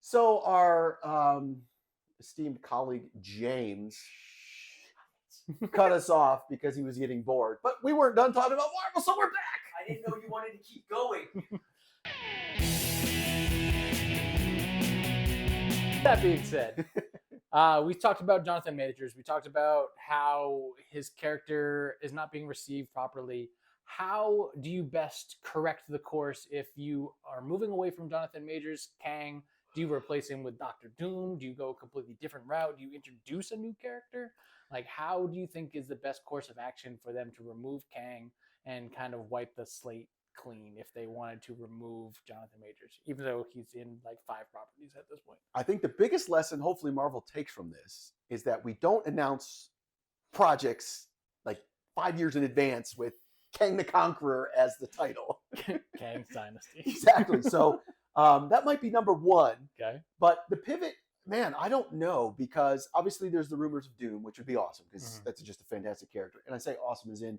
So our esteemed colleague James cut us off because he was getting bored, but we weren't done talking about Marvel, so we're back. I didn't know you wanted to keep going. That being said, we talked about Jonathan Majors. We talked about how his character is not being received properly. How do you best correct the course if you are moving away from Jonathan Majors, Kang? Do you replace him with Doctor Doom? Do you go a completely different route? Do you introduce a new character? Like, how do you think is the best course of action for them to remove Kang and kind of wipe the slate clean if they wanted to remove Jonathan Majors, even though he's in like 5 properties at this point? I think the biggest lesson, hopefully, Marvel takes from this is that we don't announce projects like 5 years in advance with Kang the Conqueror as the title. Kang's Dynasty. Exactly. So that might be number one. Okay. But the pivot, man, I don't know, because obviously there's the rumors of Doom, which would be awesome because that's just a fantastic character. And I say awesome as in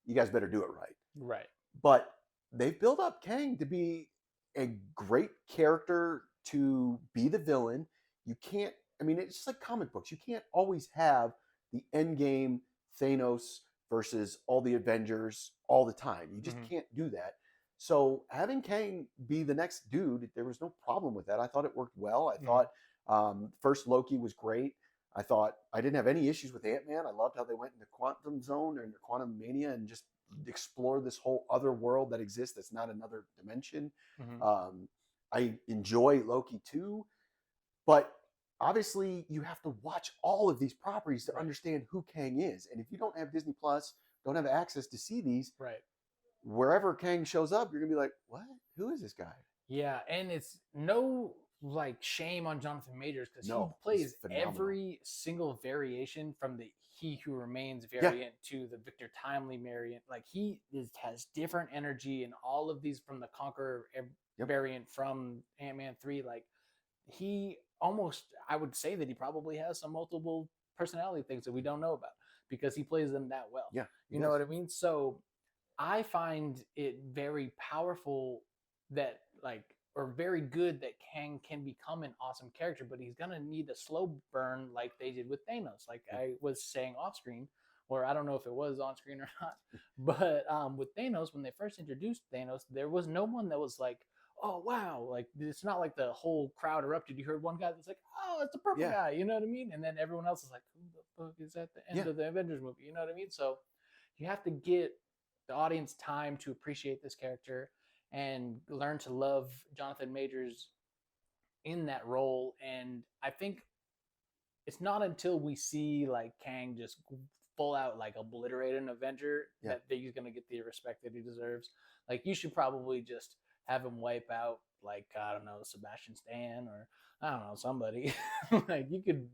you guys better do it right. Right. But they've built up Kang to be a great character, to be the villain. You can't, I mean, it's just like comic books. You can't always have the end game Thanos versus all the Avengers all the time. You just can't do that. So having Kang be the next dude, there was no problem with that. I thought it worked well. I thought first Loki was great. I thought I didn't have any issues with Ant-Man. I loved how they went into Quantum Zone or into Quantum Mania and just explore this whole other world that exists that's not another dimension. I enjoy Loki too, but obviously you have to watch all of these properties to understand who Kang is. And if you don't have Disney Plus, don't have access to see these, wherever Kang shows up, you're gonna be like, what? Who is this guy? Yeah, and it's no like shame on Jonathan Majors because he plays every single variation from the He Who Remains variant to the Victor Timely variant. Like has different energy, and all of these from the Conqueror variant from Ant-Man 3. Like he almost, I would say that he probably has some multiple personality things that we don't know about because he plays them that well. Yeah, you know what I mean? So I find it very powerful that or very good that Kang can become an awesome character, but he's gonna need a slow burn like they did with Thanos. Like I was saying off screen, or I don't know if it was on screen or not, but with Thanos, when they first introduced Thanos, there was no one that was like, oh wow, like it's not like the whole crowd erupted. You heard one guy that's like, oh, it's the purple guy, you know what I mean? And then everyone else is like, who the fuck is at the end of the Avengers movie? You know what I mean? So you have to get the audience time to appreciate this character and learn to love Jonathan Majors in that role. And I think it's not until we see like Kang just full out like obliterate an Avenger that he's gonna get the respect that he deserves. Like you should probably just have him wipe out like, I don't know, Sebastian Stan or I don't know, somebody. Like you could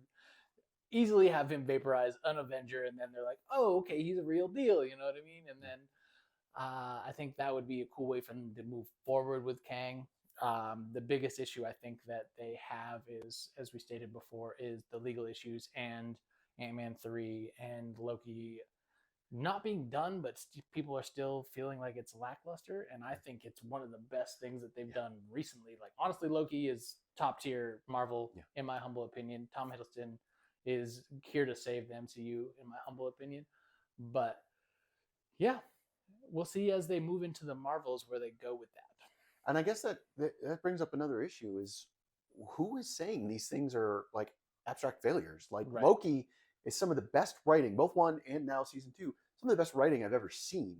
easily have him vaporize an Avenger and then they're like, oh, okay, he's a real deal, you know what I mean? And then I think that would be a cool way for them to move forward with Kang. The biggest issue I think that they have is, as we stated before, is the legal issues and Ant-Man 3 and Loki not being done, but people are still feeling like it's lackluster. And I think it's one of the best things that they've done recently. Like, honestly, Loki is top tier Marvel, in my humble opinion. Tom Hiddleston is here to save the MCU, in my humble opinion. But yeah, we'll see as they move into the Marvels where they go with that. And I guess that brings up another issue is who is saying these things are like abstract failures? Like Loki is some of the best writing, both 1 and now season 2, some of the best writing I've ever seen.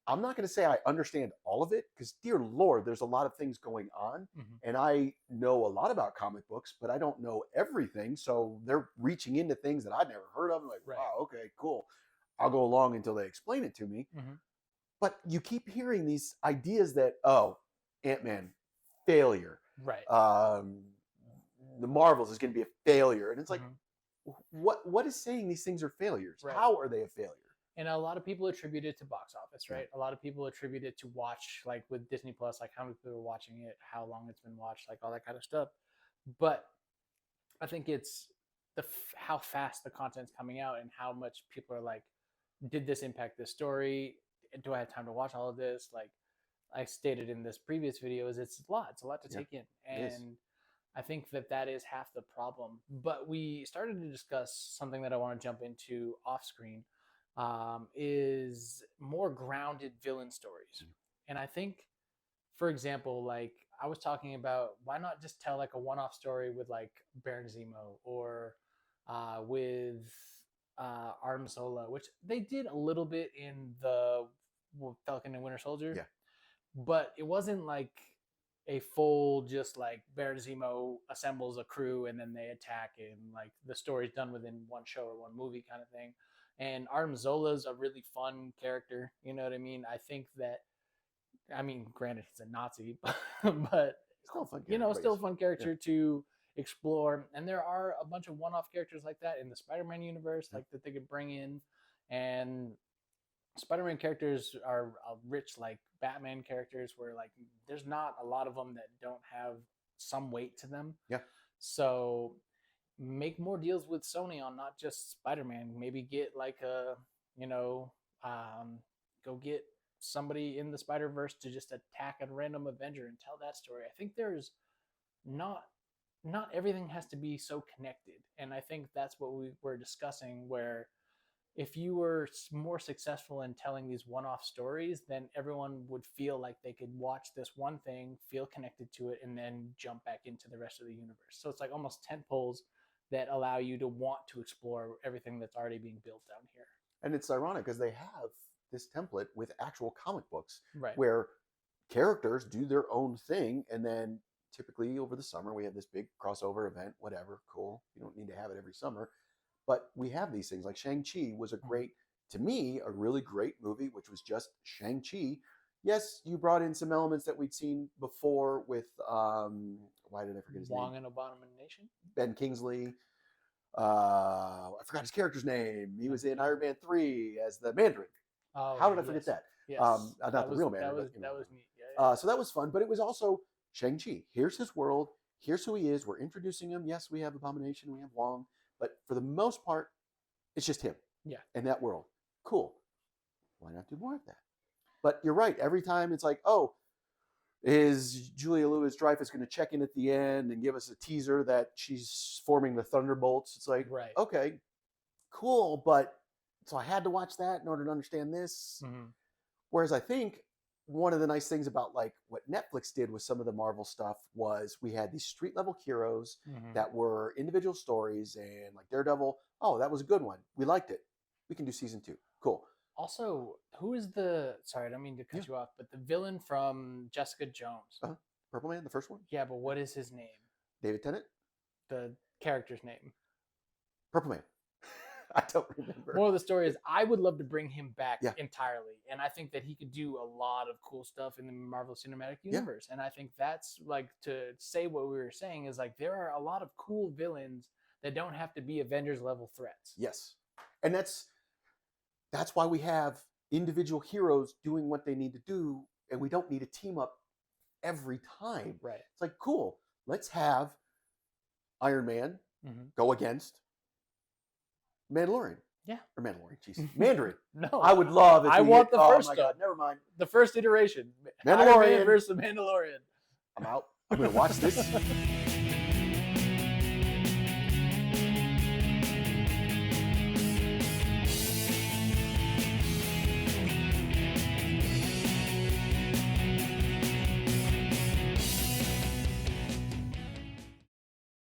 I'm not going to say I understand all of it because, dear Lord, there's a lot of things going on. And I know a lot about comic books, but I don't know everything. So they're reaching into things that I'd never heard of. I'm like, wow, okay, cool. I'll go along until they explain it to me. But you keep hearing these ideas that, oh, Ant-Man, failure. The Marvels is going to be a failure. And it's like, what is saying these things are failures? How are they a failure? And a lot of people attribute it to box office, right? A lot of people attribute it to watch, like with Disney Plus, like how many people are watching it, how long it's been watched, like all that kind of stuff. But I think it's how fast the content's coming out and how much people are like, did this impact this story? Do I have time to watch all of this? Like I stated in this previous video, it's a lot to take in. And I think that is half the problem. But we started to discuss something that I want to jump into off screen, is more grounded villain stories. And I think, for example, like I was talking about, why not just tell like a one-off story with like Baron Zemo, or with Artem Zola, which they did a little bit in the Falcon and Winter Soldier. Yeah. But it wasn't like a full, just like Baron Zemo assembles a crew and then they attack, and like the story's done within one show or one movie kind of thing. And Artem Zola's a really fun character. You know what I mean? I think that, I mean, granted he's a Nazi, but Still a fun you know, character, still a yes. fun character to explore. And there are a bunch of one-off characters like that in the Spider-Man universe, like that they could bring in. And Spider-Man characters are rich, like Batman characters, where like there's not a lot of them that don't have some weight to them. Yeah. So make more deals with Sony on not just Spider-Man. Maybe get like a, you know, go get somebody in the Spider-Verse to just attack a random Avenger and tell that story. I think there's not everything has to be so connected. And I think that's what we were discussing, where if you were more successful in telling these one-off stories, then everyone would feel like they could watch this one thing, feel connected to it, and then jump back into the rest of the universe. So it's like almost tent poles that allow you to want to explore everything that's already being built down here. And it's ironic because they have this template with actual comic books, Right. where characters do their own thing, and then typically over the summer we have this big crossover event, whatever, cool. You don't need to have it every summer, but we have these things. Like Shang-Chi was a great, to me, a really great movie, which was just Shang-Chi. Yes, you brought in some elements that we'd seen before with why did I forget his Wong name? and Abomination. Ben Kingsley. I forgot his character's name. He was in Iron Man 3 as the Mandarin. Oh, How did I forget yes. that? Yes. Not That the real Mandarin. That was, but, you know. that was neat. Yeah, So that was fun, but it was also Shang-Chi. Here's his world. Here's who he is. We're introducing him. Yes, we have Abomination. We have Wong. But for the most part, it's just him. Yeah. In that world. Cool. Why not do more of that? But you're right. Every time it's like, oh, is Julia Louis-Dreyfus going to check in at the end and give us a teaser that she's forming the Thunderbolts? It's like, right. okay, cool. But so I had to watch that in order to understand this. Mm-hmm. Whereas I think one of the nice things about like what Netflix did with some of the Marvel stuff was we had these street level heroes Mm-hmm. that were individual stories, and like Daredevil, oh, that was a good one. We liked it. We can do season 2. Cool. Also, who is sorry, I don't mean to cut you off, but the villain from Jessica Jones. Purple Man, the first one? Yeah, but what is his name? David Tennant? The character's name. Purple Man. I don't remember. More of the story is I would love to bring him back Yeah. entirely. And I think that he could do a lot of cool stuff in the Marvel Cinematic Universe. And I think that's like, to say what we were saying is like there are a lot of cool villains that don't have to be Avengers level threats. Yes. And that's why we have individual heroes doing what they need to do, and we don't need a team up every time. Right. It's like, cool, let's have Iron Man Mm-hmm. go against Mandalorian. Yeah. Or Mandalorian, jeez. Mandarin. No. I would love it. I want the first Oh my stuff. God, never mind. The first iteration. Mandalorian. Iron Man versus the Mandalorian. I'm out. I'm going to watch this.